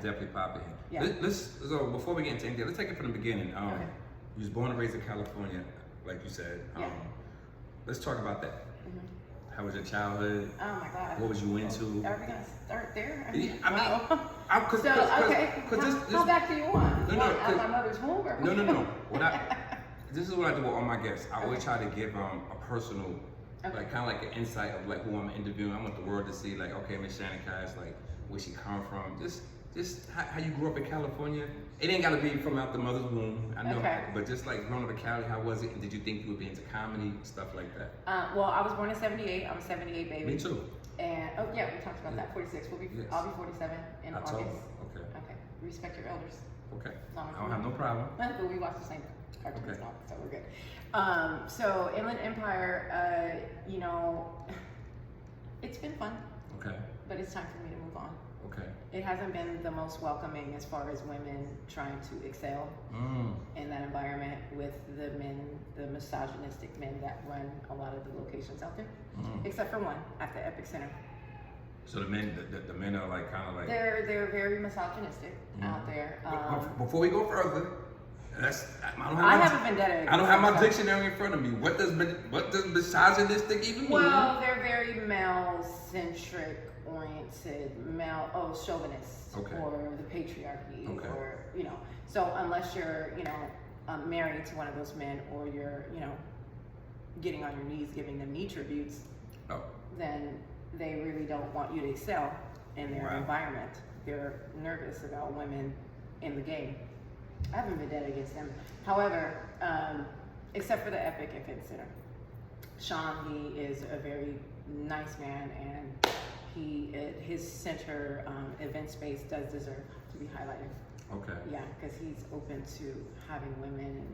definitely popping. Yeah. So before we get into anything, let's take it from the beginning. Okay. You was born and raised in California, like you said. Yeah. Let's talk about that. Mm-hmm. How was your childhood? Oh my God. What was you into? Are we gonna start there? How back do you want? No, Out of my mother's womb or what? No. This is what I do with all my guests. I always try to give a personal, like kind of like an insight of like who I'm interviewing. I want the world to see like, okay, Miss Shannon Cash, like where she come from. Just how you grew up in California. It ain't gotta be from out the mother's womb, I know, but just like growing up in Cali, how was it? And did you think you would be into comedy, stuff like that? Well, I was born in '78. I'm a '78 baby. Me too. And we talked about that. 46. I'll be 47 in August. Okay. Okay. Respect your elders. Okay. I don't have no problem. But we watch the same cartoons now, so we're good. So Inland Empire, it's been fun. Okay. But it's time for me to move on. Okay. It hasn't been the most welcoming as far as women trying to excel in that environment with the misogynistic men that run a lot of the locations out there, except for one at the Epic Center. So the men are like kind of like they're very misogynistic out there. Before we go further, I have a vendetta. I don't have my dictionary in front of me. What does misogynistic even mean? Well, they're very male-centric oriented, chauvinists, or the patriarchy, or So unless you're married to one of those men, or you're getting on your knees giving them knee tributes, then they really don't want you to excel in their environment. They're nervous about women in the game. I haven't been dead against them. However, except for the Epic Event Center. Sean, he is a very nice man, and his center event space does deserve to be highlighted. Okay. Yeah, because he's open to having women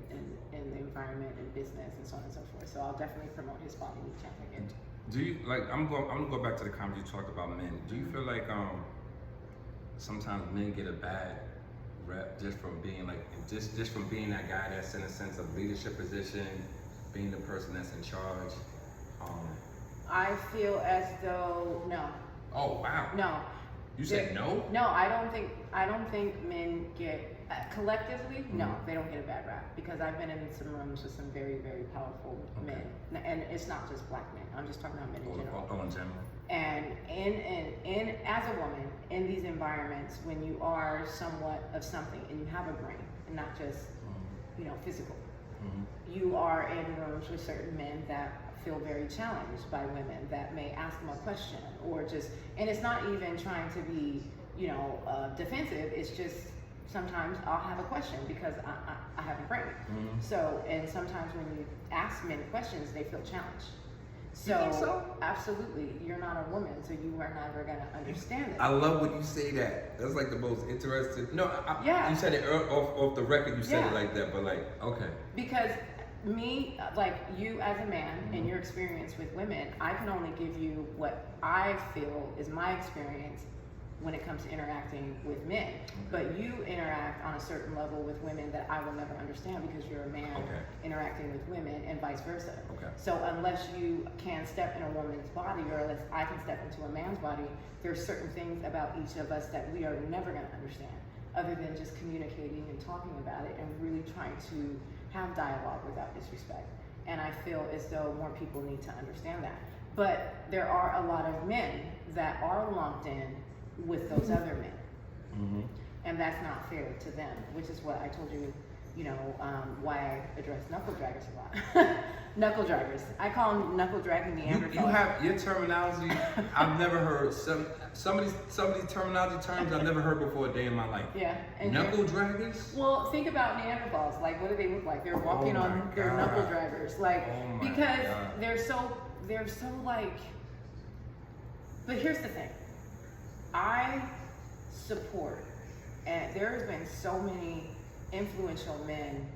in the environment and business and so on and so forth. So I'll definitely promote his spot anytime I get. Do you I'm gonna go back to the comment you talked about men. Do you feel like sometimes men get a bad rep just from being just from being that guy that's in a sense of leadership position, being the person that's in charge? I feel as though no. Oh wow. No. You said no? No, I don't think men get collectively. No, they don't get a bad rap, because I've been in some rooms with some very, very powerful men, and it's not just black men. I'm just talking about men in general. In general. And in as a woman in these environments, when you are somewhat of something and you have a brain and not just physical, you are in rooms with certain men that feel very challenged by women that may ask them a question, or and it's not even trying to be defensive. It's just sometimes I'll have a question because I have a brain. So, and sometimes when you ask men questions, they feel challenged. You think so? Absolutely, you're not a woman, so you are never gonna understand it. I love when you say that. That's like the most interesting. No, you said it off the record. You said it like that, but okay. Because me, like you as a man, and your experience with women, I can only give you what I feel is my experience when it comes to interacting with men. But you interact on a certain level with women that I will never understand, because you're a man interacting with women, and vice versa. So unless you can step in a woman's body, or unless I can step into a man's body, there's certain things about each of us that we are never going to understand, other than just communicating and talking about it and really trying to have dialogue without disrespect. And I feel as though more people need to understand that. But there are a lot of men that are lumped in with those other men, and that's not fair to them, which is what I told you, why I address knuckle draggers a lot. Knuckle draggers. I call them knuckle dragging Neanderthals. You have your terminology. I've never heard some of these terminology terms I've never heard before a day in my life. Yeah. And knuckle draggers? Well, think about Neanderthals. Like, what do they look like? They're walking on their knuckle draggers. Like, because they're so like. But here's the thing. I support, and there has been so many influential men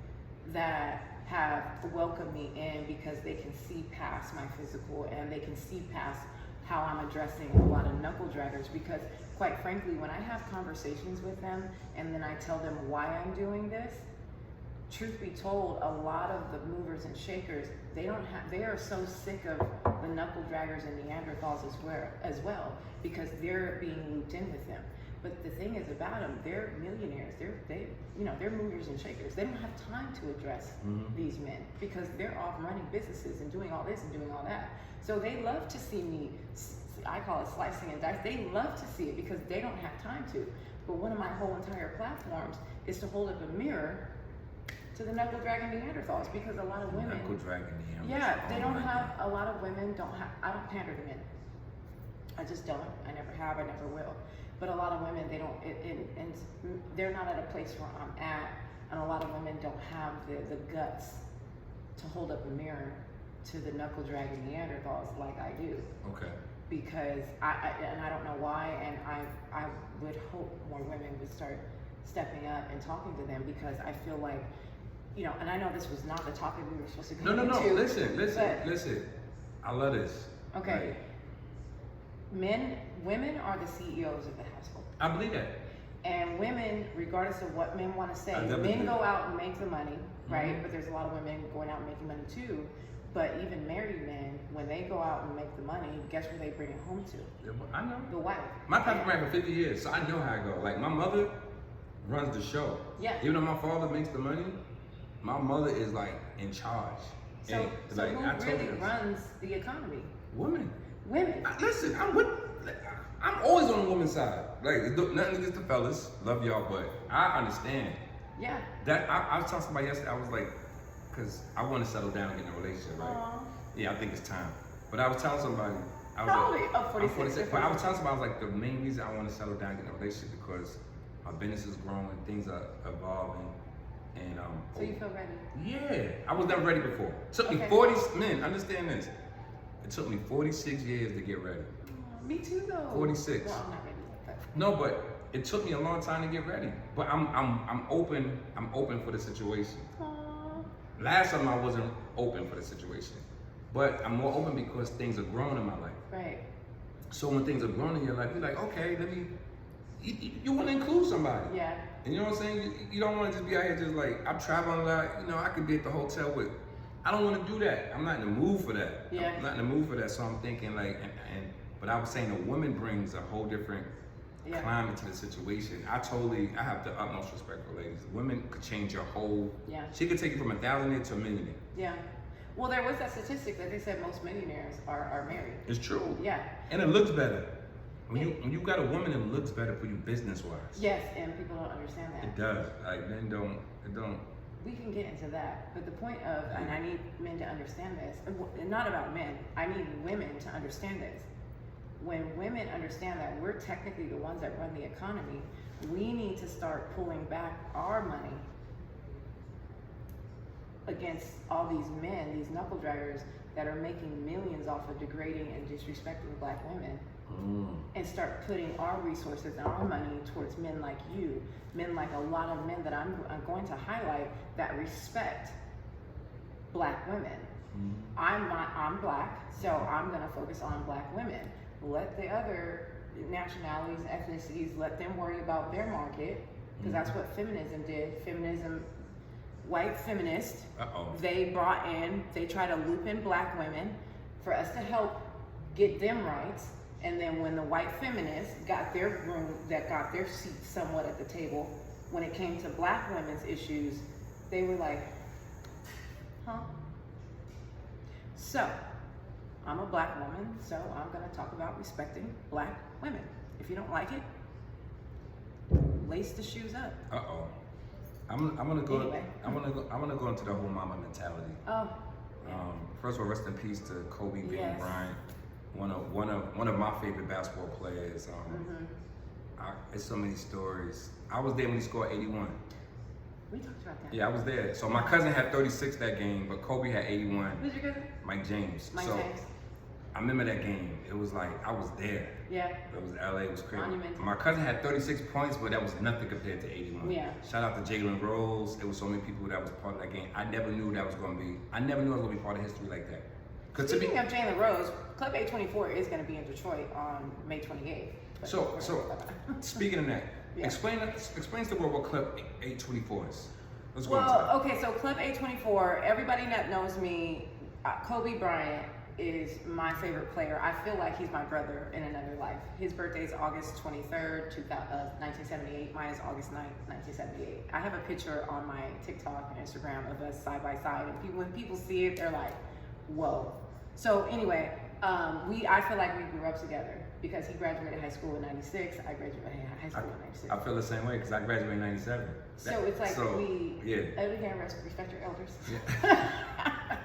that have welcomed me in because they can see past my physical, and they can see past how I'm addressing a lot of knuckle draggers, because quite frankly, when I have conversations with them and then I tell them why I'm doing this, truth be told, a lot of the movers and shakers, they are so sick of the knuckle draggers and Neanderthals as well, because they're being looped in with them. But the thing is about them, they're millionaires. They're movers and shakers. They don't have time to address these men because they're off running businesses and doing all this and doing all that. So they love to see me, I call it slicing and dice. They love to see it because they don't have time to. But one of my whole entire platforms is to hold up a mirror to the knuckle dragging Neanderthals because a lot of women. Knuckle dragging Neanderthals. Yeah, they don't have, a lot of women don't have, I don't pander to men. I just don't. I never have, I never will. But a lot of women, they don't, and they're not at a place where I'm at, and a lot of women don't have the guts to hold up a mirror to the knuckle dragging Neanderthals like I do. Okay. Because and I don't know why, and I would hope more women would start stepping up and talking to them because I feel like, and I know this was not the topic we were supposed to go into. No, listen. I love this. Okay. Women are the CEOs of the household. I believe that. And women, regardless of what men want to say, men go out and make the money, right? But there's a lot of women going out and making money too. But even married men, when they go out and make the money, guess where they bring it home to? I know. The wife. My parents been married for 50 years, so I know how it goes. Like, my mother runs the show. Yeah. Even though my father makes the money, my mother is, like, in charge. So like, who really runs the economy? Women. Women. Listen, I'm always on the woman's side. Like, nothing against the fellas, love y'all, but I understand. Yeah. That I was telling somebody yesterday, I was like, because I want to settle down and get in a relationship, right? Aww. Yeah, I think it's time. But I was telling somebody, I was How old are like, you? Oh, 46. I'm 46. But I was telling somebody, I was like, the main reason I want to settle down and get in a relationship because my business is growing, things are evolving, and So you feel ready? Yeah, I was never ready before. It took me 40. Men, understand this. It took me 46 years to get ready. Me too, though. 46. Well, I'm not ready. But... No, but it took me a long time to get ready. But I'm open. I'm open for the situation. Aww. Last time I wasn't open for the situation, but I'm more open because things are growing in my life. Right. So when things are growing in your life, you're like, okay, you want to include somebody. Yeah. And you know what I'm saying? You don't want to just be out here just like, I'm traveling a lot, I could be at the hotel with, I don't want to do that. I'm not in the mood for that. Yeah. I'm not in the mood for that. So I'm thinking like, but I was saying a woman brings a whole different climate to the situation. I have the utmost respect for ladies. Women could change your whole, she could take you from 1,000 to a millionaire. Yeah. Well, there was that statistic that they said most millionaires are married. It's true. Yeah. And it looks better. When you got a woman, it looks better for you business-wise. Yes, and people don't understand that. It does. Like, men don't. We can get into that, but the point of, and I need men to understand this, and not about men, I need women to understand this. When women understand that we're technically the ones that run the economy, we need to start pulling back our money against all these men, these knuckle draggers that are making millions off of degrading and disrespecting black women, and start putting our resources and our money towards men like you, men like a lot of men that I'm going to highlight that respect black women. I'm black, so I'm gonna focus on black women. Let the other nationalities, ethnicities, let them worry about their market, because that's what feminism did. Feminism, white feminists, they try to loop in black women for us to help get them rights. And then when the white feminists got their room, that got their seat somewhat at the table, when it came to black women's issues, they were like, huh? So, I'm a black woman, so I'm gonna talk about respecting black women. If you don't like it, lace the shoes up. I'm gonna go. Anyway. I'm gonna go into the whole mama mentality. First of all, rest in peace to Kobe Bryant, one of my favorite basketball players. It's so many stories. I was there when he scored 81. We talked about that. Yeah, I was there. So my cousin had 36 that game, but Kobe had 81. Who's your cousin? Mike James. James. I remember that game. It was like, I was there. Yeah. It was LA, it was crazy. Monumental. My cousin had 36 points, but that was nothing compared to 81. Yeah. Shout out to Jalen Rose. There was so many people that was part of that game. I never knew I was gonna be part of history like that. Speaking of Jalen Rose, Club 824 is gonna be in Detroit on May 28th. So speaking of that, explain to the world what Club 824 is. So Club 824, everybody that knows me, Kobe Bryant is my favorite player. I feel like he's my brother in another life. His birthday is August 23rd, 1978. Mine is August 9th, 1978. I have a picture on my TikTok and Instagram of us side by side, and when people see it, they're like, whoa. So anyway, I feel like we grew up together because he graduated high school in 96. I graduated high school in 96. I feel the same way because I graduated in 97. So it's like we can't respect your elders. Yeah.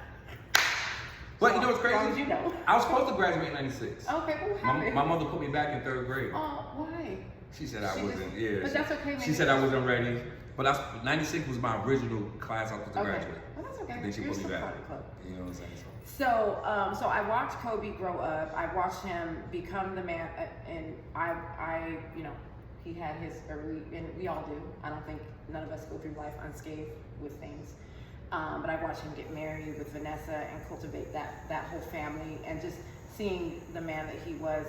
But you know what's crazy? As long as you know. I was supposed to graduate in 96. Okay, well, my mother put me back in 3rd grade. Oh, why? She said I wasn't, But that's okay. She said I wasn't ready. But 96 was my original class I was supposed to graduate. Well, that's okay. And then she put me back. You know what I'm saying? So, I watched Kobe grow up. I watched him become the man, and I, you know, he had his early, and we all do. I don't think none of us go through life unscathed with things. But I watched him get married with Vanessa and cultivate that whole family, and just seeing the man that he was.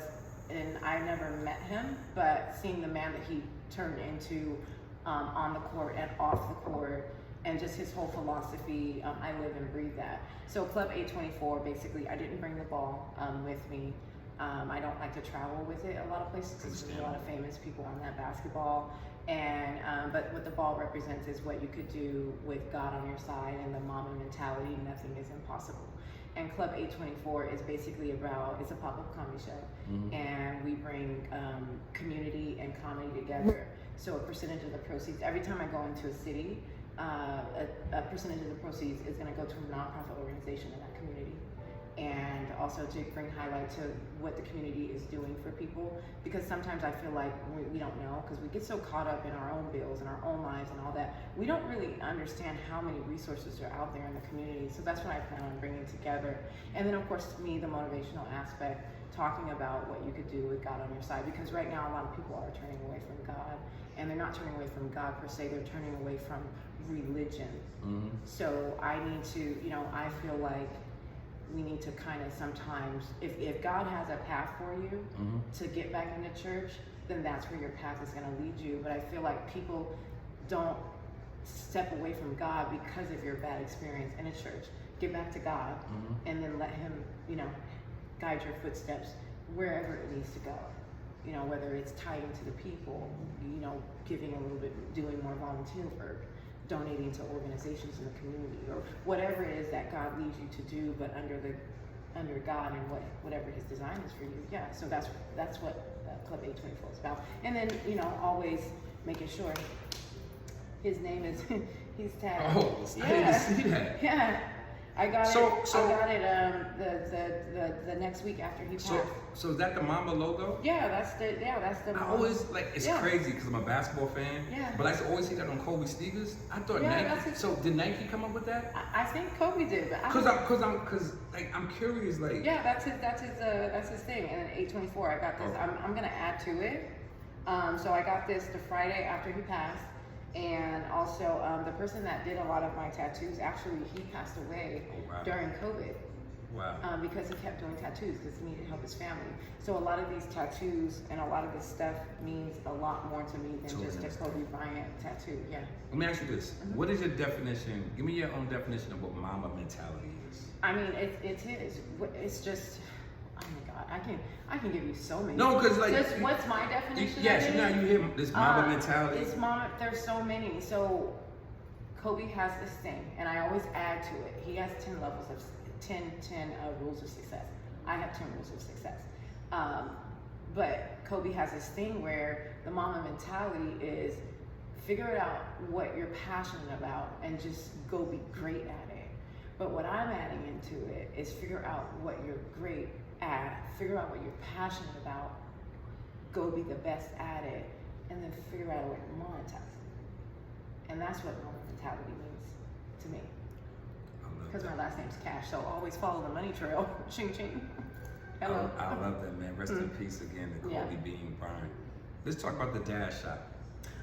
And I never met him, but seeing the man that he turned into on the court and off the court, and just his whole philosophy, I live and breathe that. So Club 824, basically, I didn't bring the ball with me. I don't like to travel with it a lot of places because there's a lot of famous people on that basketball. And but what the ball represents is what you could do with God on your side and the mama mentality. Nothing is impossible. And Club 824 is basically it's a pop-up comedy show, and we bring community and comedy together. So a percentage of the proceeds, every time I go into a city, a percentage of the proceeds is going to go to a nonprofit organization in that community. And also to bring highlight to what the community is doing for people, because sometimes I feel like we don't know, because we get so caught up in our own bills and our own lives and all that, we don't really understand how many resources are out there in the community. So that's what I plan on bringing together. And then of course, me, the motivational aspect, talking about what you could do with God on your side, because right now a lot of people are turning away from God, and they're not turning away from God per se, they're turning away from religion. So I need to, you know, I feel like we need to kind of sometimes, if God has a path for you to get back into church, then that's where your path is going to lead you. But I feel like people don't step away from God because of your bad experience in a church. Get back to God, and then let Him, you know, guide your footsteps wherever it needs to go. You know, whether it's tithing to the people, you know, giving a little bit, doing more volunteer work, donating to organizations in the community, or whatever it is that God leads you to do, but under God and whatever His design is for you. Yeah, so that's what Club 824 is about. And then, you know, always making sure his name is he's tagged. Oh, I didn't see that. Yeah. I got it the next week after he passed. So is that the Mamba logo? Yeah, that's the I always like it's crazy because I'm a basketball fan. Yeah. But I used to always see that on Kobe sneakers. I thought Nike. So did Nike come up with that? I think Kobe did, but I'm curious. Like that's his thing. And then 824, I got this. Okay. I'm gonna add to it. So I got this the Friday after he passed. And also, the person that did a lot of my tattoos, actually, he passed away during COVID. Wow. Because he kept doing tattoos because he needed to help his family. So a lot of these tattoos and a lot of this stuff means a lot more to me than just a Kobe Bryant tattoo. Yeah. Let me ask you this. What is your definition? Give me your own definition of what Mamba mentality is. I mean, it's just... Oh my God, I can give you so many. No, because like, what's my definition? Yes, you know, you hear this Mamba mentality. It's Mamba. There's so many. So Kobe has this thing, and I always add to it. He has 10 levels of 10 rules of success. I have 10 rules of success. But Kobe has this thing where the Mamba mentality is figure out what you're passionate about and just go be great at it. But what I'm adding into it is figure out what you're great at, figure out what you're passionate about, go be the best at it, and then figure out a way to monetize it. And that's what Mamba mentality means to me. Because my last name's Cash, so always follow the money trail. Ching ching. Hello. I love that, man. Rest in peace again to Kobe being burned. Let's talk about the dash shot.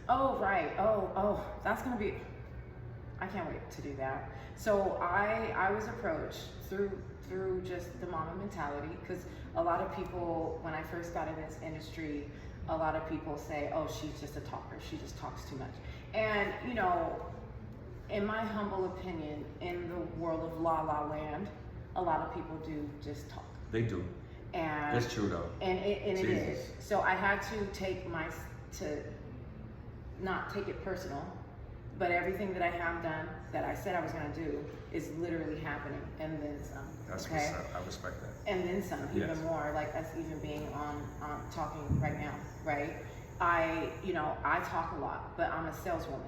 Oh, right. Oh, that's going to be... I can't wait to do that. So I was approached through just the Mamba mentality, because a lot of people, when I first got in this industry, a lot of people say, oh, she's just a talker. She just talks too much. And, you know, in my humble opinion, in the world of La La Land, a lot of people do just talk. They do. And That's true though. And it Jesus. is. So I had to not take it personal, but everything that I have done that I said I was going to do is literally happening, and then some. That's okay? what's up. I respect that. And then some, Yes. even more, like us even being on talking right now, right? I talk a lot, but I'm a saleswoman.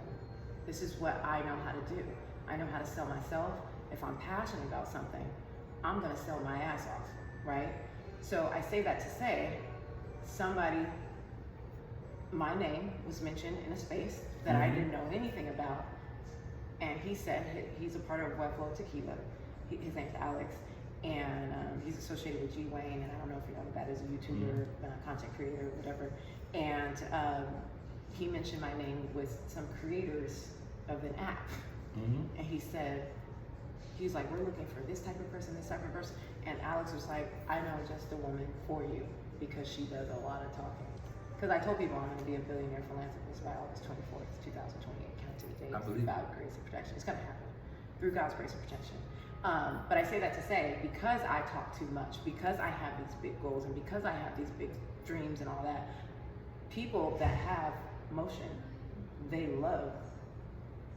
This is what I know how to do. I know how to sell myself. If I'm passionate about something, I'm gonna sell my ass off, right? So I say that to say, my name was mentioned in a space that I didn't know anything about, and he said he's a part of Pueblo Tequila. His name's Alex, and he's associated with G Wayne, and I don't know if you know who that is, a YouTuber, content creator, whatever. And he mentioned my name with some creators of an app, and he said, he's like, we're looking for this type of person, and Alex was like, I know just the woman for you because she does a lot of talking. Because I told people I'm going to be a billionaire philanthropist by August 24th, 2028, count to the date. I believe God, grace and protection. It's going to happen through God's grace and protection. But I say that to say, because I talk too much, because I have these big goals, and because I have these big dreams and all that, people that have motion, they love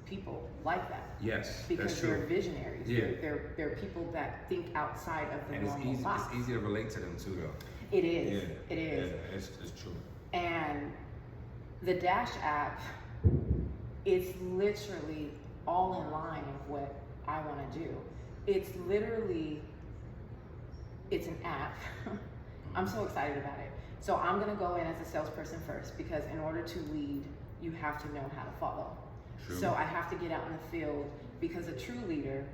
people like that. Yes, because that's true. they're visionaries. Yeah. They're people that think outside of the And normal box. it's easy to relate to them too, though. It is. Yeah. It is. Yeah, it's true. And the Dash app, it's literally all in line of what I want to do. It's an app. I'm so excited about it. So I'm going to go in as a salesperson first, because in order to lead, you have to know how to follow. True. So I have to get out in the field, because a true leader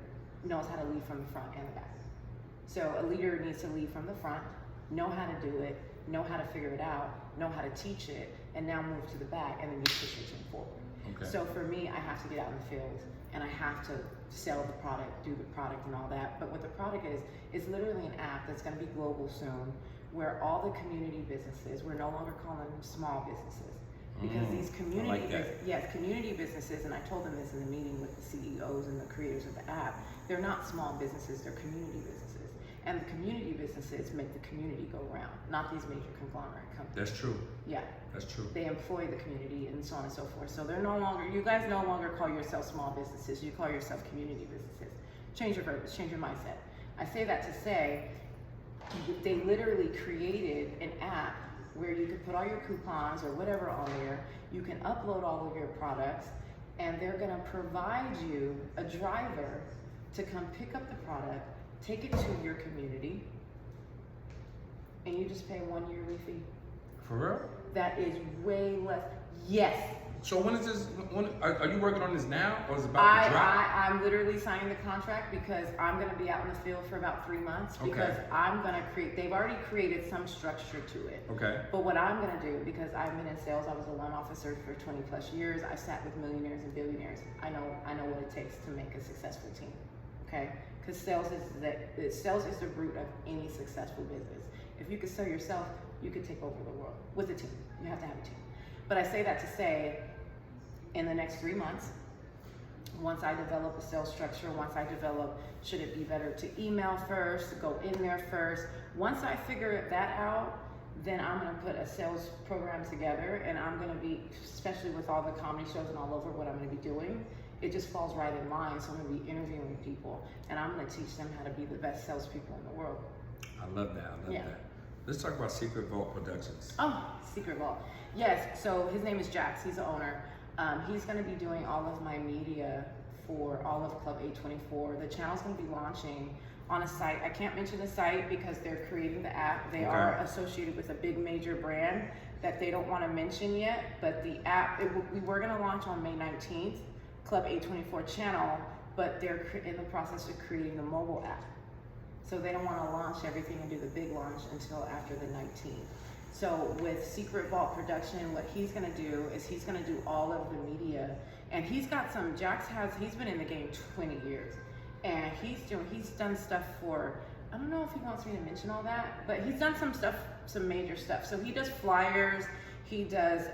knows how to lead from the front and the back. So a leader needs to lead from the front, know how to do it, know how to figure it out, know how to teach it, and now move to the back, and then you push your team forward. Okay. So for me, I have to get out in the field, and I have to sell the product, do the product and all that. But what the product is, it's literally an app that's going to be global soon, where all the community businesses, we're no longer calling them small businesses, because these community businesses, and I told them this in the meeting with the CEOs and the creators of the app, they're not small businesses, they're community businesses. And the community businesses make the community go round, not these major conglomerate companies. That's true. Yeah. That's true. They employ the community and so on and so forth. So they're no longer, you guys no longer call yourself small businesses, you call yourself community businesses. Change your verbiage, change your mindset. I say that to say, they literally created an app where you could put all your coupons or whatever on there, you can upload all of your products, and they're gonna provide you a driver to come pick up the product, take it to your community, and you just pay 1 yearly fee. For real? That is way less. Yes. So when is this? Are you working on this now, or is it about to drop? I'm literally signing the contract, because I'm going to be out in the field for about 3 months, because I'm going to create, they've already created some structure to it. Okay. But what I'm going to do, because I've been in sales, I was a loan officer for 20 plus years, I sat with millionaires and billionaires. I know what it takes to make a successful team. Okay? Because sales is the root of any successful business. If you could sell yourself, you could take over the world with a team. You have to have a team. But I say that to say, in the next 3 months, once I develop a sales structure, once I develop, should it be better to email first, go in there first, once I figure that out, then I'm gonna put a sales program together, and I'm gonna be, especially with all the comedy shows and all over what I'm gonna be doing, it just falls right in line. So I'm gonna be interviewing people, and I'm gonna teach them how to be the best salespeople in the world. I love that. I love that. Let's talk about Secret Vault Productions. Oh, Secret Vault. Yes, so his name is Jax, he's the owner. He's gonna be doing all of my media for all of Club 824. The channel's gonna be launching on a site. I can't mention the site because they're creating the app. They are associated with a big major brand that they don't wanna mention yet, but the app, we were gonna launch on May 19th, Club 824 channel, but they're in the process of creating the mobile app. So they don't wanna launch everything and do the big launch until after the 19th. So with Secret Vault Production, what he's gonna do is he's gonna do all of the media, and he's got some, he's been in the game 20 years, and he's done stuff for, I don't know if he wants me to mention all that, but he's done some stuff, some major stuff. So he does flyers, he does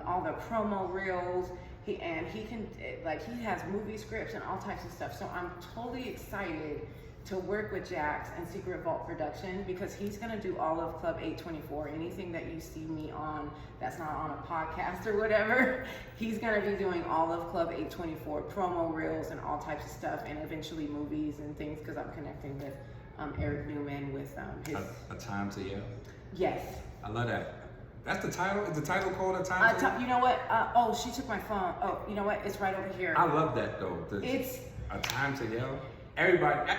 all the promo reels, he has movie scripts and all types of stuff. So I'm totally excited to work with Jax and Secret Vault Production, because he's gonna do all of Club 824. Anything that you see me on that's not on a podcast or whatever, he's gonna be doing all of Club 824, promo reels and all types of stuff, and eventually movies and things, because I'm connecting with Eric Newman with his... A Time to Yell? Yes. I love that. That's the title? Is the title called A Time to Yell? You know what? Oh, she took my phone. Oh, you know what? It's right over here. I love that though. It's... A Time to Yell? Everybody...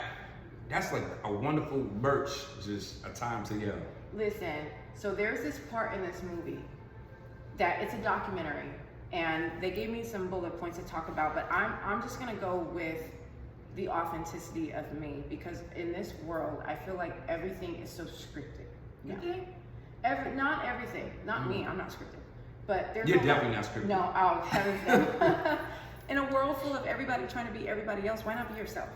That's like a wonderful merch, just A Time to Yell. Listen, so there's this part in this movie that it's a documentary, and they gave me some bullet points to talk about, but I'm just gonna go with the authenticity of me, because in this world, I feel like everything is so scripted. You think? Not everything, not me, I'm not scripted. But there's You're definitely not scripted. No, oh, heavens no. In a world full of everybody trying to be everybody else, why not be yourself?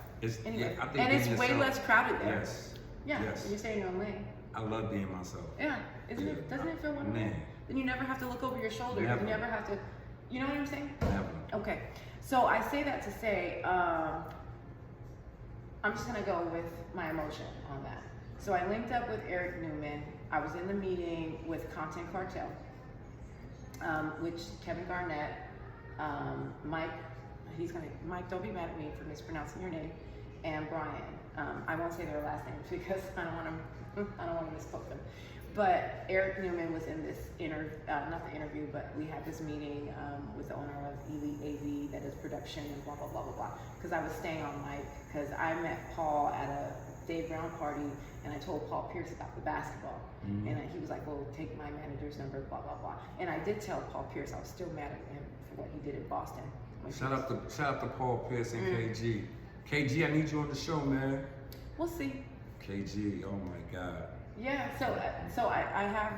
Anyway, I think and it's being way yourself- less crowded there. Yes. Yeah, Yes. you're staying in your own lane. I love being myself. Yeah, doesn't it feel wonderful? Man. Then you never have to look over your shoulder. Never. You never have to, you know what I'm saying? Never. Okay, so I say that to say, I'm just gonna go with my emotion on that. So I linked up with Eric Newman. I was in the meeting with Content Cartel, which Kevin Garnett, Mike, Mike, don't be mad at me for mispronouncing your name, and Brian. I won't say their last names because I don't want to misquote them. But Eric Newman was in this not the interview, but we had this meeting with the owner of Elite AV that is production and blah, blah, blah, blah, blah. Because I was staying on Mike, because I met Paul at a Dave Brown party, and I told Paul Pierce about the basketball. Mm-hmm. And he was like, well, take my manager's number, blah, blah, blah. And I did tell Paul Pierce I was still mad at him for what he did in Boston. Shout out to Paul Pierce and KG. KG, I need you on the show, man. We'll see. KG, oh my God. Yeah, so I have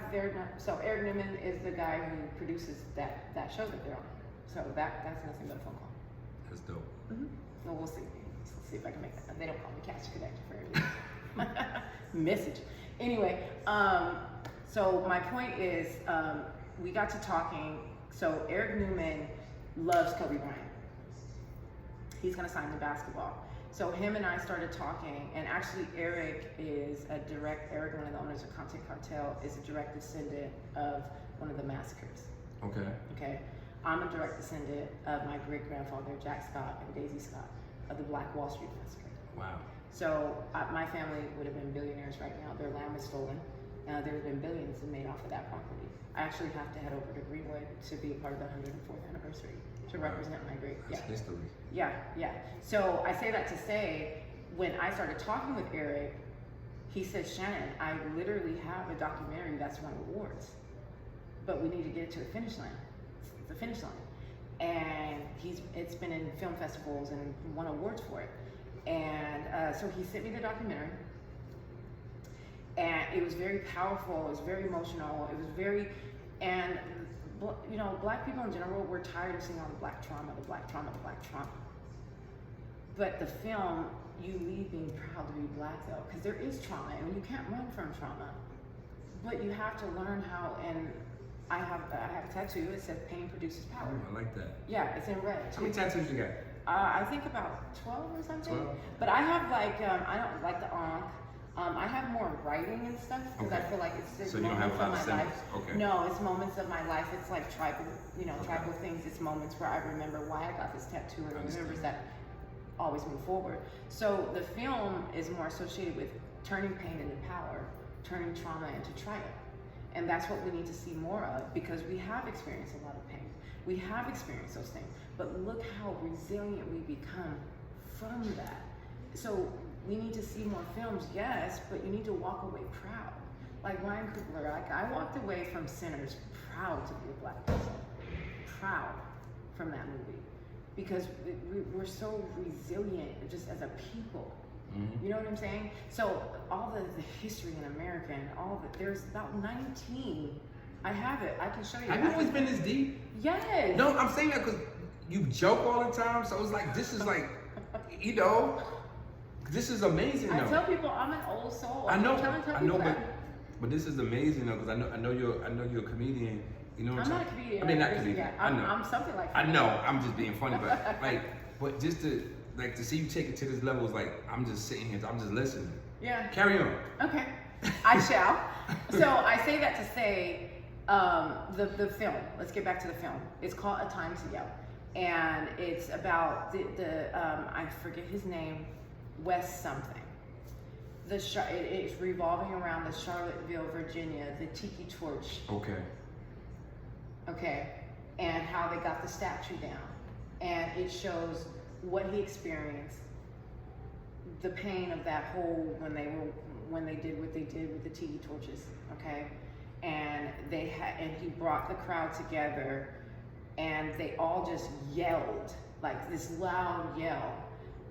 so Eric Newman is the guy who produces that show that they're on. So that's nothing but a phone call. That's dope. Mm-hmm. Well, we'll see. Let's see if I can make that. They don't call me Catch Connector for everything. Message. Anyway, so my point is, we got to talking. So Eric Newman loves Kobe Bryant. He's gonna sign the basketball. So him and I started talking, and actually Eric, one of the owners of Content Cartel, is a direct descendant of one of the massacres. Okay. Okay. I'm a direct descendant of my great grandfather, Jack Scott and Daisy Scott, of the Black Wall Street massacre. Wow. So my family would have been billionaires right now. Their land was stolen. There's been billions made off of that property. I actually have to head over to Greenwood to be a part of the 104th anniversary to represent my great. That's history. Yeah. So I say that to say, when I started talking with Eric, he said, Shannon, I literally have a documentary that's won awards, but we need to get it to the finish line. It's the finish line. And it's been in film festivals and won awards for it. And so he sent me the documentary, and it was very powerful, it was very emotional, it was very, and you know, black people in general, we're tired of seeing all the black trauma, the black trauma, the black trauma. But the film, you leave being proud to be black though, because there is trauma, and you can't run from trauma. But you have to learn how, and I have a tattoo, it says pain produces power. Oh, I like that. Yeah, it's in red. How many tattoos you got? I think about 12 or something. 12? But I have like, I don't like the ankh. I have more writing and stuff because I feel like it's just So you don't have moments a lot of of my life. symbols. Okay. No, it's moments of my life. It's like tribal, Okay. tribal things. It's moments where I remember why I got this tattoo and remembers that always move forward. So the film is more associated with turning pain into power, turning trauma into triumph. And that's what we need to see more of, because we have experienced a lot of pain. We have experienced those things, but look how resilient we become from that. So we need to see more films, yes, but you need to walk away proud. Like Ryan Coogler, like I walked away from Sinners proud to be a black person, proud from that movie, because we're so resilient just as a people. Mm-hmm. You know what I'm saying? So all the history in America and there's about 19. I have it. I can show you. Have you always been this deep? Yes. No, I'm saying that because you joke all the time. So it's like, this is like, you know, this is amazing though. I tell people I'm an old soul. I know, that. but this is amazing though, because I know you're a comedian. You know what I'm not a comedian. I mean, not comedian. I know. I'm something like that. I know. I'm just being funny, but like, but just to like to see you take it to this level is like I'm just sitting here, I'm just listening. Yeah. Carry on. Okay, I shall. So I say that to say, the film. Let's get back to the film. It's called A Time to Yell, and it's about the I forget his name, Wes something. It's revolving around the Charlottesville, Virginia, the Tiki Torch. Okay. Okay, and how they got the statue down, and it shows what he experienced, the pain of that whole when they did what they did with the tiki torches. Okay, and he brought the crowd together, and they all just yelled like this loud yell.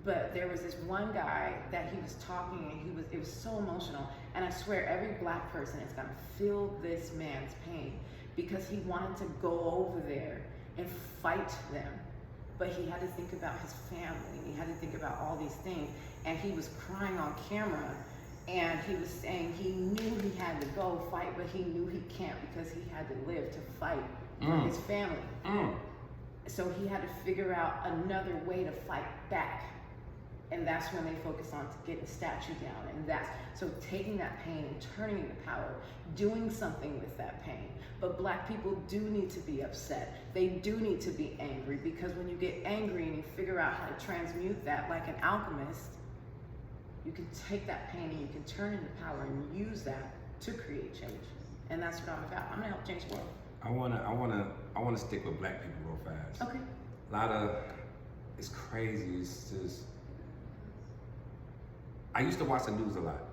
But there was this one guy that he was talking, and it was so emotional. And I swear, every black person is gonna feel this man's pain because he wanted to go over there and fight them, but he had to think about his family. He had to think about all these things, and he was crying on camera. And he was saying he knew he had to go fight, but he knew he can't because he had to live to fight for his family. So he had to figure out another way to fight back. And that's when they focus on getting the statue down. And so taking that pain and turning it into power, doing something with that pain. But black people do need to be upset. They do need to be angry, because when you get angry and you figure out how to transmute that like an alchemist, you can take that pain and you can turn it into power and use that to create change. And that's what I'm about. I'm gonna help change the world. I wanna stick with black people real fast. Okay. It's crazy. It's just, I used to watch the news a lot.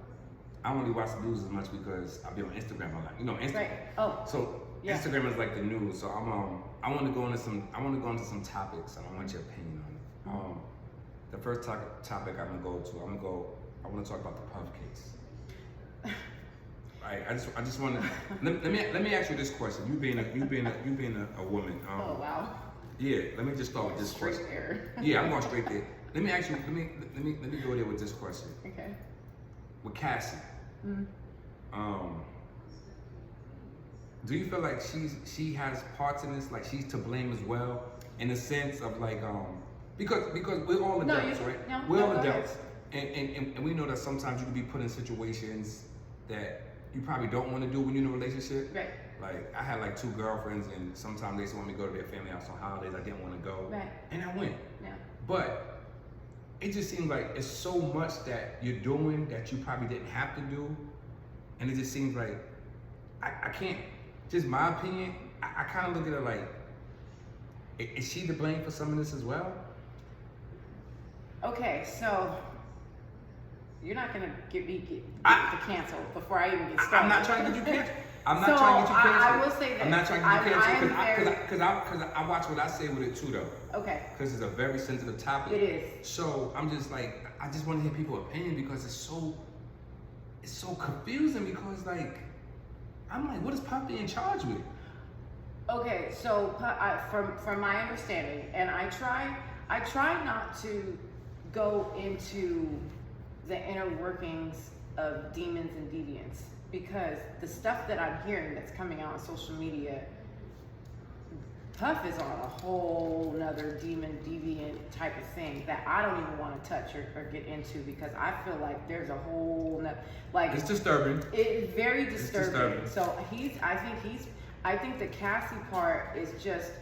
I don't really watch the news as much because I be on Instagram a lot. You know, Instagram. Right. Oh. So yeah. Instagram is like the news. So I want to go into some topics. I want your opinion on it. The first topic I want to talk about the Puff case. Right. I just want to let me ask you this question. You being a woman. Oh wow. Yeah. Let me just start with this question. There. Yeah, I'm going straight there. Let me ask you. Let me go there with this question. Okay. With Cassie. Do you feel like she has parts in this, like she's to blame as well, in the sense of like because we're all adults, right? No, we're all adults, and we know that sometimes you can be put in situations that you probably don't want to do when you're in a relationship. Right. Like I had like 2 girlfriends, and sometimes they used to want me to go to their family house on holidays. I didn't want to go, right, and I went. Yeah. But it just seems like it's so much that you're doing that you probably didn't have to do, and it just seems like I can't. Just my opinion. I kind of look at it like, is she to blame for some of this as well? Okay, so you're not gonna get canceled before I even get started. I'm not trying to get you canceled. I'm not So, trying to get you canceled. I will say this. I'm not trying to get you canceled I because I watch what I say with it too, though. Okay. Because it's a very sensitive topic. It is. So I'm just like, I just want to hear people's opinion because it's so confusing, because like, I'm like, what is Puff being charged with? Okay, so from my understanding, and I try not to go into the inner workings of demons and deviants, because the stuff that I'm hearing that's coming out on social media, Puff is on a whole nother demon deviant type of thing that I don't even want to touch or get into, because I feel like there's a whole like it's disturbing. It's very disturbing. It's So I think the Cassie part is just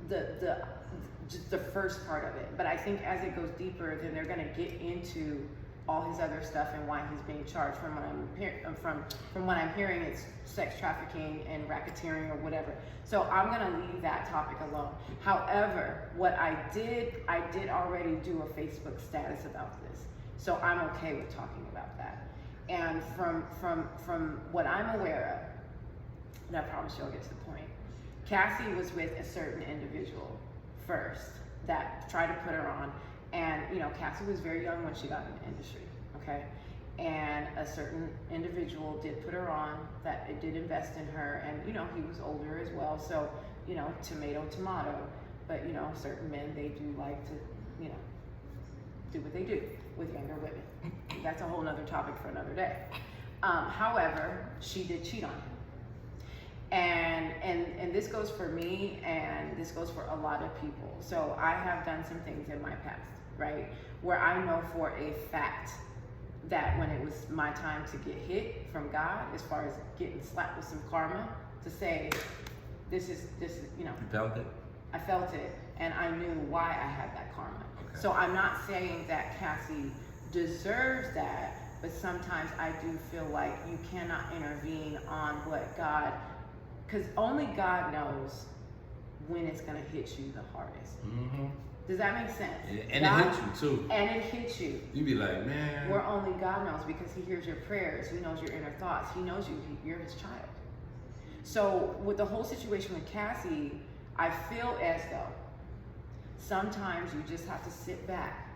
the first part of it. But I think as it goes deeper, then they're gonna get into all his other stuff and why he's being charged. From what I'm hearing, it's sex trafficking and racketeering or whatever. So I'm gonna leave that topic alone. However, what I did already do a Facebook status about this, so I'm okay with talking about that. And from what I'm aware of, and I promise you I'll get to the point, Cassie was with a certain individual first that tried to put her on. And, you know, Cassie was very young when she got in the industry, okay? And a certain individual did put her on, that it did invest in her, and, you know, he was older as well, so, you know, tomato. But, you know, certain men, they do like to, you know, do what they do with younger women. That's a whole nother topic for another day. However, she did cheat on him. And this goes for me, and this goes for a lot of people. So I have done some things in my past, right? Where I know for a fact that when it was my time to get hit from God, as far as getting slapped with some karma, to say, this is, you know. You felt it? I felt it, and I knew why I had that karma. Okay. So I'm not saying that Cassie deserves that, but sometimes I do feel like you cannot intervene on what God, because only God knows when it's gonna hit you the hardest. Mm-hmm. Does that make sense? Yeah, and God, it hits you too. And it hits you. You be like, man. Where only God knows, because He hears your prayers, He knows your inner thoughts, He knows you, you're His child. So with the whole situation with Cassie, I feel as though sometimes you just have to sit back.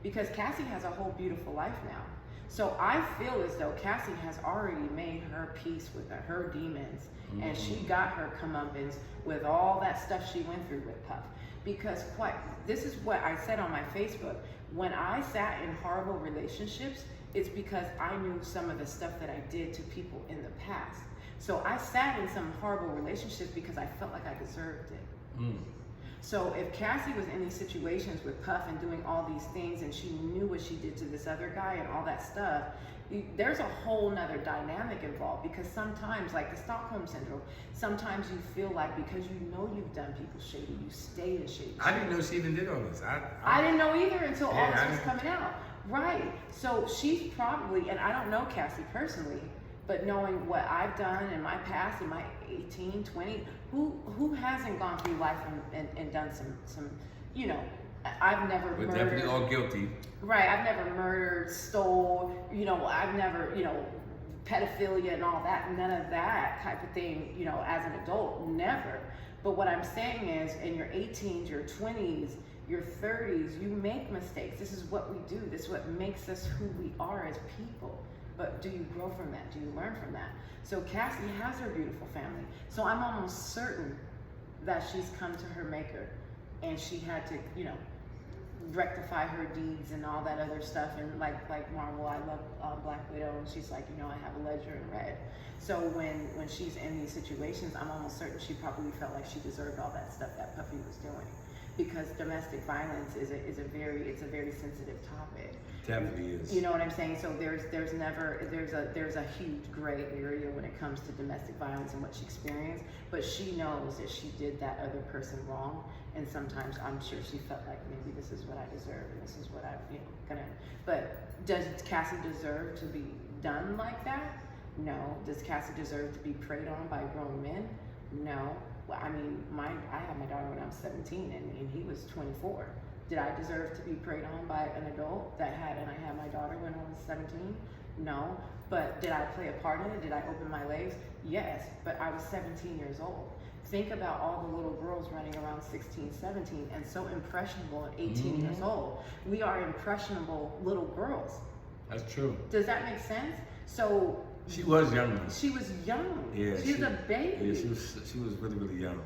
Because Cassie has a whole beautiful life now. So I feel as though Cassie has already made her peace with her demons, and she got her comeuppance with all that stuff she went through with Puff. Because this is what I said on my Facebook. When I sat in horrible relationships, it's because I knew some of the stuff that I did to people in the past. So I sat in some horrible relationships because I felt like I deserved it. So if Cassie was in these situations with Puff and doing all these things, and she knew what she did to this other guy and all that stuff, there's a whole nother dynamic involved. Because sometimes, like the Stockholm Syndrome, sometimes you feel like because you know you've done people shady, you stay in shady. I didn't know she even did all this. I didn't know either until all this was coming out. Right. So she's probably, and I don't know Cassie personally, but knowing what I've done in my past, in my 18, 20, who hasn't gone through life and done some, you know, I've never We're murdered. definitely all guilty. Right, I've never murdered, stole, you know, I've never, you know, pedophilia and all that, none of that type of thing, you know, as an adult, never. But what I'm saying is, in your 18s, your 20s, your 30s, you make mistakes. This is what we do. This is what makes us who we are as people. But do you grow from that? Do you learn from that? So Cassie has her beautiful family. So I'm almost certain that she's come to her maker, and she had to, you know, rectify her deeds and all that other stuff. And like Marvel, I love Black Widow, and she's like, you know, I have a ledger in red. So when she's in these situations, I'm almost certain she probably felt like she deserved all that stuff that Puffy was doing, because domestic violence is a very sensitive topic. Definitely is. You know what I'm saying? So there's a huge gray area when it comes to domestic violence and what she experienced. But she knows that she did that other person wrong, and sometimes I'm sure she felt like maybe this is what I deserve and this is what I, you know, gonna. But does Cassie deserve to be done like that? No. Does Cassie deserve to be preyed on by grown men? No. Well, I mean, I had my daughter when I was 17, and he was 24. Did I deserve to be preyed on by an adult and I had my daughter when I was 17? No. But did I play a part in it? Did I open my legs? Yes, but I was 17 years old. Think about all the little girls running around 16, 17, and so impressionable at 18 years old. We are impressionable little girls. That's true. Does that make sense? So she was young. She was young. Yeah, she was a baby. Yeah, she was really, really young.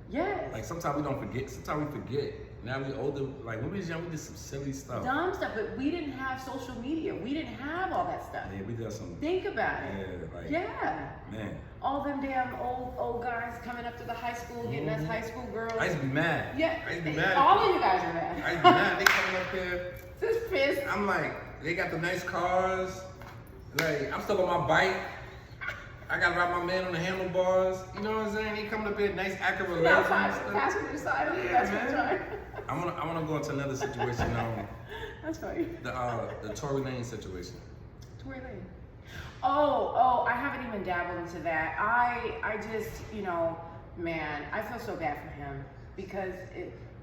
Yes. Like sometimes we don't forget. Sometimes we forget. Now we older. Like when we was young, we did some silly stuff. Dumb stuff, but we didn't have social media. We didn't have all that stuff. Yeah, we did some. Think about it. Yeah, like. Yeah. Man. All them damn old guys coming up to the high school, getting us high school girls. I used to be mad. Yeah. I used to be mad. All of you guys are mad. I used to be mad. They coming up here. Just pissed. I'm like, they got the nice cars. Like, I'm stuck on my bike. I gotta ride my man on the handlebars. You know what I'm saying? He coming up here, nice accurate Now, legs. passenger side of Yeah, the man. I wanna go into another situation. That's funny. The Tory Lane situation. Tory Lane. Oh, I haven't even dabbled into that. I just, you know, man, I feel so bad for him because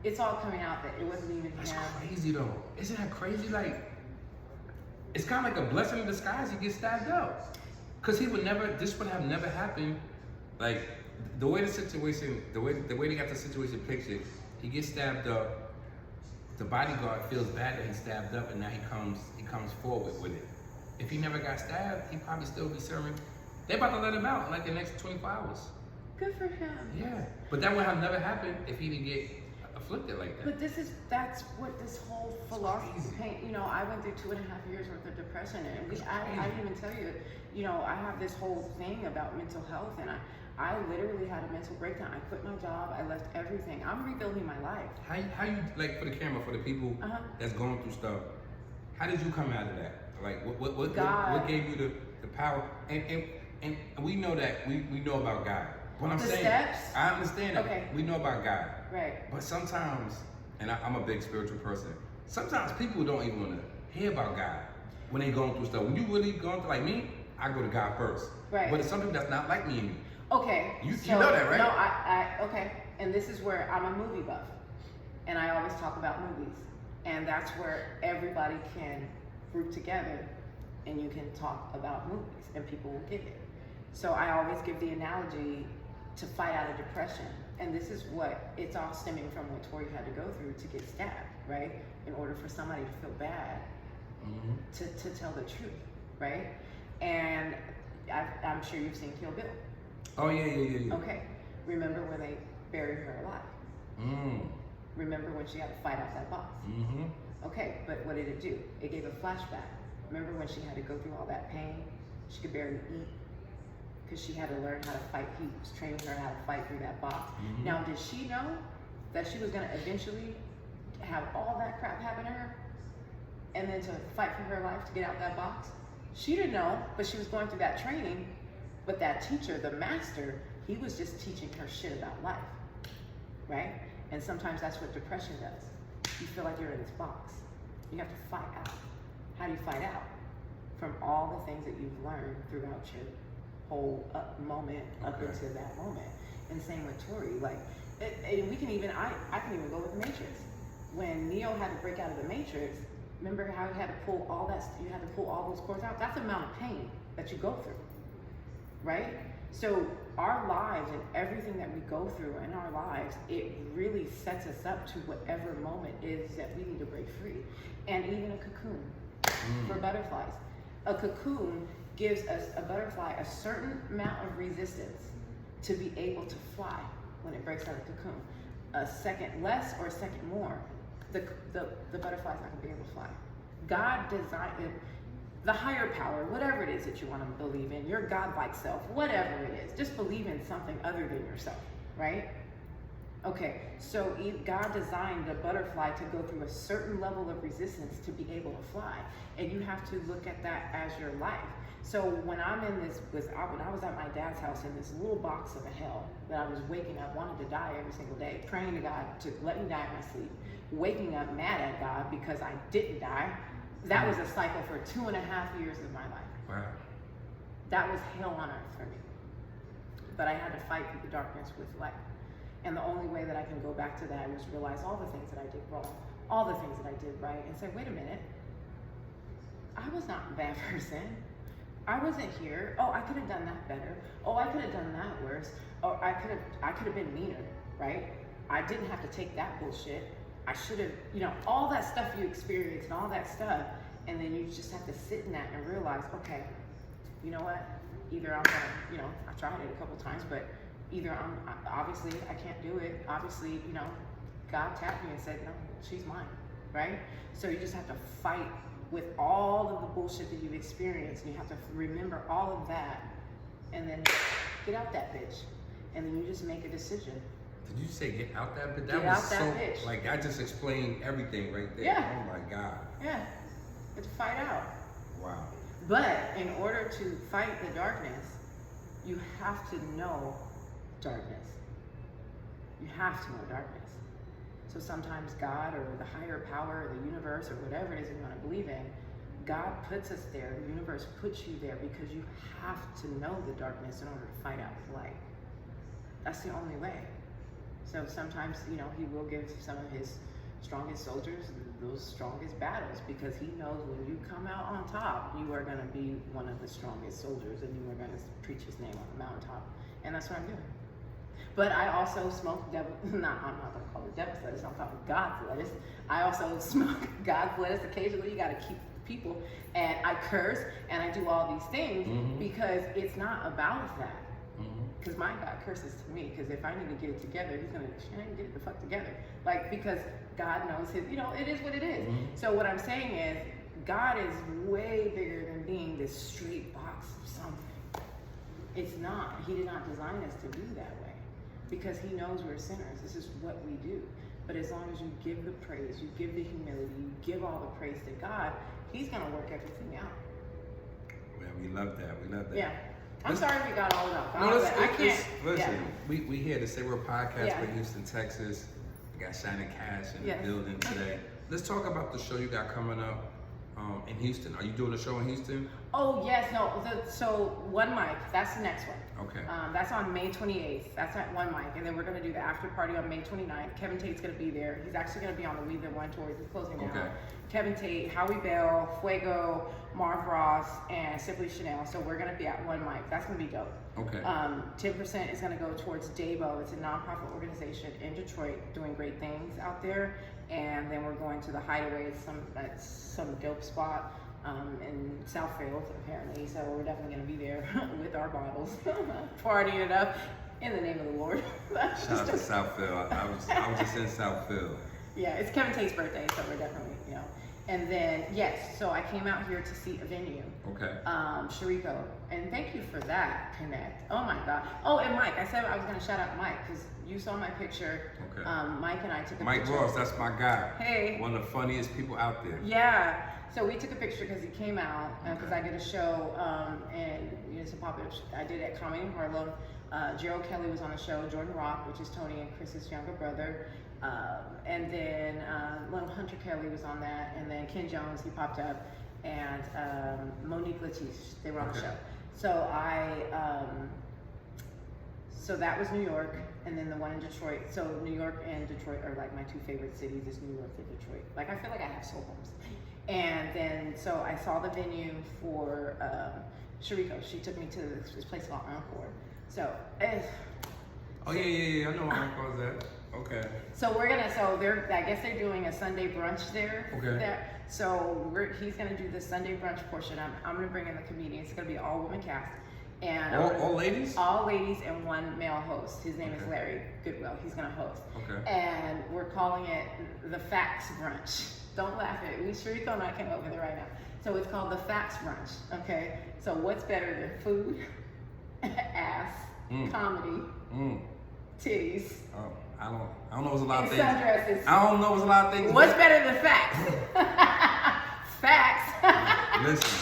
it's all coming out that it wasn't even That's him. crazy though. Isn't that crazy? Like, it's kind of like a blessing in disguise. He gets stabbed up. Cause this would have never happened. Like the way they got the situation pictured, he gets stabbed up. The bodyguard feels bad that he stabbed up, and now he comes forward with it. If he never got stabbed, he'd probably still be serving. They're about to let him out in like the next 24 hours. Good for him. Yeah, but that would have never happened if he didn't get afflicted like that. But that's what this whole philosophy paint. You know, I went through 2.5 years worth of depression, and I didn't even tell you. You know, I have this whole thing about mental health, and I literally had a mental breakdown. I quit my job. I left everything. I'm rebuilding my life. How you like, for the camera, for the people that's going through stuff, how did you come out of that? Like what gave you the power? And we know that we know about God. What I'm saying, steps? I understand that. Okay. We know about God. Right. But sometimes, and I'm a big spiritual person, sometimes people don't even want to hear about God when they going through stuff. When you really going through, like me, I go to God first. Right. But it's something that's not like me and you. Okay. You know that, right? No, okay. And this is where I'm a movie buff. And I always talk about movies. And that's where everybody can group together and you can talk about movies and people will get it. So I always give the analogy to fight out of depression. And this is what, it's all stemming from what Tori had to go through to get stabbed, right? In order for somebody to feel bad, to tell the truth, right? And I'm sure you've seen Kill Bill. Oh, yeah. Okay. Remember when they buried her alive? Remember when she had to fight out that box? Okay, but what did it do? It gave a flashback. Remember when she had to go through all that pain? She could barely eat because she had to learn how to fight. He was training her how to fight through that box. Now, did she know that she was going to eventually have all that crap happen to her and then to fight for her life to get out that box? She didn't know, but she was going through that training. But that teacher, the master, he was just teaching her shit about life, right? And sometimes that's what depression does. You feel like you're in this box. You have to fight out. How do you fight out? From all the things that you've learned throughout your whole moment up into that moment. And same with Tori. Like, and we can even, I can even go with the Matrix. When Neo had to break out of the Matrix, remember how he had to pull all that, you had to pull all those cords out? That's the amount of pain that you go through. Right? So our lives and everything that we go through in our lives, it really sets us up to whatever moment is that we need to break free. And even a cocoon for butterflies. A cocoon gives us a butterfly a certain amount of resistance to be able to fly when it breaks out of the cocoon. A second less or a second more, the butterfly's not gonna be able to fly. God designed it. The higher power, whatever it is that you want to believe in, your godlike self, whatever it is, just believe in something other than yourself, right? Okay, so God designed the butterfly to go through a certain level of resistance to be able to fly. And you have to look at that as your life. So when I'm in this, when I was at my dad's house in this little box of a hell that I was waking up, wanted to die every single day, praying to God to let me die in my sleep, waking up mad at God because I didn't die. That was a cycle for 2.5 years of my life. Wow. That was hell on earth for me. But I had to fight through the darkness with light. And the only way that I can go back to that was realize all the things that I did wrong, all the things that I did right, and say, wait a minute, I was not a bad person. I wasn't here. Oh, I could have done that better. Oh, I could have done that worse. Or I could have been meaner, right? I didn't have to take that bullshit. I should have, all that stuff you experience and all that stuff, and then you just have to sit in that and realize, okay, you know what? Either I'm gonna, I tried it a couple times, but either obviously I can't do it. Obviously, God tapped me and said, no, she's mine, right? So you just have to fight with all of the bullshit that you've experienced, and you have to remember all of that, and then get out that bitch, and then you just make a decision. Did you say get out that bitch? Get out that bitch. Like, I just explained everything right there. Yeah. Oh my God. Yeah, you have to fight out. Wow. But in order to fight the darkness, you have to know darkness. You have to know darkness. So sometimes God or the higher power or the universe or whatever it is you want to believe in, God puts us there, the universe puts you there because you have to know the darkness in order to fight out with light. That's the only way. So sometimes, he will give some of his strongest soldiers those strongest battles because he knows when you come out on top, you are going to be one of the strongest soldiers and you are going to preach his name on the mountaintop. And that's what I'm doing. But I also smoke I'm not going to call it devil's lettuce, I'm talking God's lettuce. I also smoke God's lettuce occasionally. You got to keep people. And I curse and I do all these things because it's not about that. Because my God curses to me, because if I need to get it together, he's going to, Shannon, get it the fuck together. Like, because God knows his, it is what it is. So what I'm saying is, God is way bigger than being this straight box of something. It's not. He did not design us to be that way because he knows we're sinners. This is what we do. But as long as you give the praise, you give the humility, you give all the praise to God, he's going to work everything out. Man, we love that. We love that. Yeah. I'm sorry we got all about God, No, but I can't. Listen, Yeah. we here to say we're a podcast Yeah. for Houston, Texas. We got Shannon Cash in Yes. the building today. Let's talk about the show you got coming up in Houston. Are you doing a show in Houston? Oh, yes. No. So One Mic, that's the next one. Okay. That's on May 28th. That's at One Mic. And then we're going to do the after party on May 29th. Kevin Tate's going to be there. He's actually going to be on the We The One tour. He's closing down. Okay. Kevin Tate, Howie Bell, Fuego, Marv Ross, and Simply Chanel. So we're going to be at One Mic. That's going to be dope. Okay. 10% is going to go towards Dabo. It's a nonprofit organization in Detroit doing great things out there. And then we're going to the Hideaway, some dope spot in Southfield, apparently. So we're definitely going to be there with our bottles, partying it up in the name of the Lord. Shout out to Southfield. I was just in Southfield. Yeah, it's Kevin Tate's birthday, so we're definitely, And then, yes, so I came out here to see a venue. Okay. Shariko. And thank you for that, Connect. Oh my God. Oh, and Mike. I said I was going to shout out Mike because you saw my picture. Okay. Mike and I took a Mike picture. Ross, that's my guy. Hey. One of the funniest people out there. Yeah. So we took a picture because he came out because Okay. I did a show and it's a pop-up. I did it at Comedy in Harlem. Gerald Kelly was on the show. Jordan Rock, which is Tony and Chris's younger brother. And then little Hunter Kelly was on that. And then Ken Jones, he popped up. And Monique Latish, they were on the Okay. show. So so that was New York. And then the one in Detroit. So New York and Detroit are like my two favorite cities, is New York and Detroit. Like I feel like I have soul homes. And then so I saw the venue for Shariko. She took me to this place called Encore. So Oh yeah. I know what Uncle's at. Okay. So I guess they're doing a Sunday brunch there. Okay. There. So he's gonna do the Sunday brunch portion. I'm gonna bring in the comedians. It's gonna be all woman cast. And All ladies? All ladies and one male host. His name is Okay. Larry Goodwill. He's gonna host. Okay. And we're calling it the Facts Brunch. Don't laugh at it. Shariko and I came up with it right now. So it's called the Facts Brunch. Okay. So what's better than food, ass, comedy, titties, I don't know. It's a lot of and things. sundresses? I don't know. It's a lot of things. What's better than facts? Facts. Listen,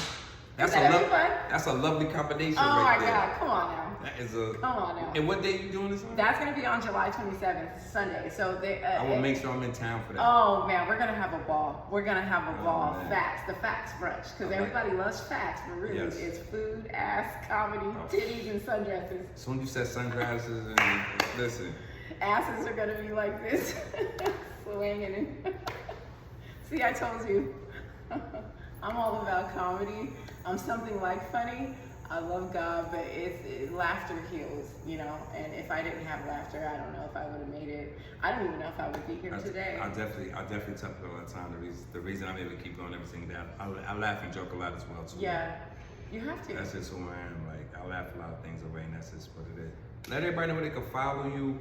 that's Is that a any fun? that's a lovely combination Oh right my there. God, come on now. That is a. Come on now. And what day you doing this on? That's gonna be on July 27th, Sunday. So I will make sure I'm in town for that. Oh man, we're gonna have a ball. We're gonna have a ball. Man. Facts, the Facts Brunch, because I like everybody loves facts, but really Yes. it's food, ass, comedy, titties, and sundresses. As soon as you said sunglasses and listen, Asses are gonna be like this, swinging. And see, I told you, I'm all about comedy. I'm something like funny. I love God, but laughter heals, And if I didn't have laughter, I don't know if I would have made it. I don't even know if I would be here today. I definitely tell people all the time the reason I'm able to keep doing everything that I laugh and joke a lot as well too. Yeah, you have to. That's just who I am. Like I laugh a lot of things away, and that's just what it is. Let everybody know where they can follow you.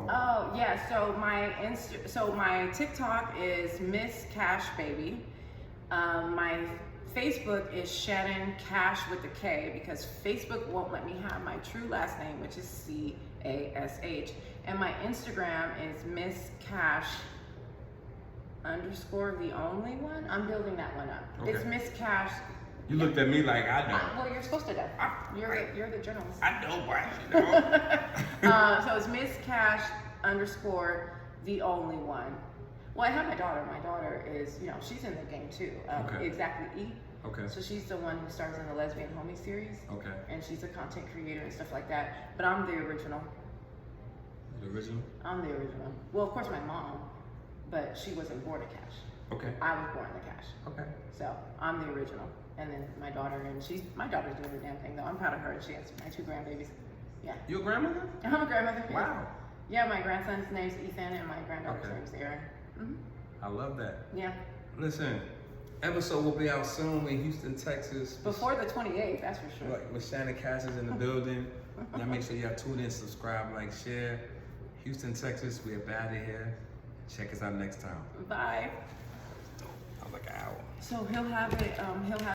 Oh yeah, so my TikTok is Miss Cash Baby. My Facebook is Shannon Cash with the K because Facebook won't let me have my true last name, which is CASH. And my Instagram is Miss Cash _ the only one. I'm building that one up. Okay. It's Miss Cash. You looked at me like I know. Well, you're supposed to know. You're the journalist. I know, but So it's Miss Cash _ the only one. Well, I have my daughter. My daughter is, she's in the game too. Okay. Exactly E. Okay. So she's the one who stars in the Lesbian Homie series. Okay. And she's a content creator and stuff like that. But I'm the original. The original? I'm the original. Well, of course, my mom, but she wasn't born to Cash. Okay. I was born to Cash. Okay. So I'm the original. And then my daughter, my daughter's doing the damn thing though. I'm proud of her. She has my 2 grandbabies. Yeah. You a grandmother? I'm a grandmother. Yes. Wow. Yeah, my grandson's name's Ethan and my granddaughter's name's Erin. Mm-hmm. I love that. Yeah. Listen, episode will be out soon in Houston, Texas. Before the 28th, that's for sure. Like, Miss Shannon Cash is in the building. Y'all make sure y'all tune in, subscribe, like, share. Houston, Texas, we are out of here. Check us out next time. Bye. I was like an hour. So he'll have it.